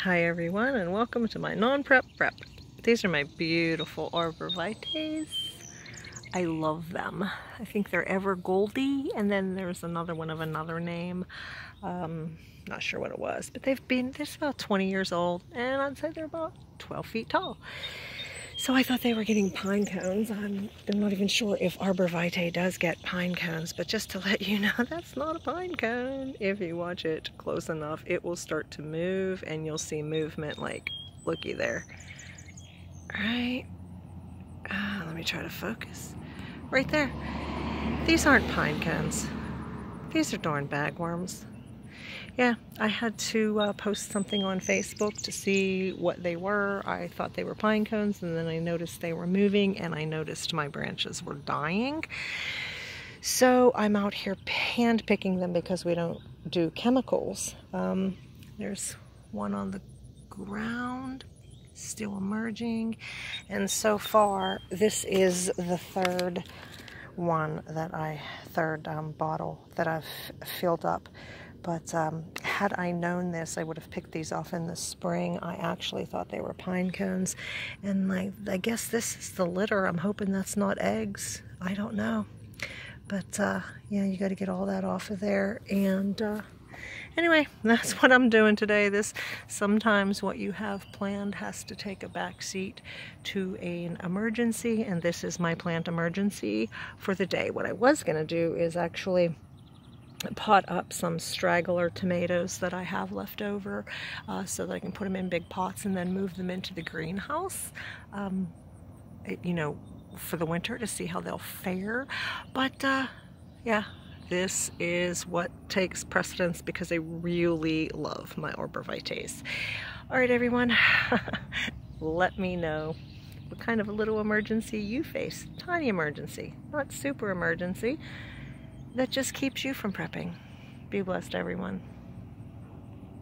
Hi everyone, and welcome to my non-prep prep. These are my beautiful Arborvitaes. I love them. I think they're ever goldy, and then there's another one of another name. Not sure what it was, but they're about 20 years old, and I'd say they're about 12 feet tall. So I thought they were getting pine cones. I'm not even sure if Arborvitae does get pine cones, but just to let you know, that's not a pine cone. If you watch it close enough, it will start to move and you'll see movement like, looky there. Right? Let me try to focus. Right there. These aren't pine cones. These are darn bagworms. Yeah, I had to post something on Facebook to see what they were. I thought they were pine cones, and then I noticed they were moving, and I noticed my branches were dying. So I'm out here hand picking them because we don't do chemicals. There's one on the ground, still emerging, and so far this is the third bottle that I've filled up. But had I known this, I would have picked these off in the spring. I actually thought they were pine cones. And I guess this is the litter. I'm hoping that's not eggs. I don't know. But yeah, you got to get all that off of there. And anyway, that's what I'm doing today. Sometimes what you have planned has to take a back seat to an emergency. And this is my planned emergency for the day. What I was going to do is actually pot up some straggler tomatoes that I have left over so that I can put them in big pots and then move them into the greenhouse, you know, for the winter to see how they'll fare. But yeah, this is what takes precedence because I really love my Arborvitaes. All right, everyone, let me know what kind of a little emergency you face. Tiny emergency, not super emergency, that just keeps you from prepping. Be blessed, everyone.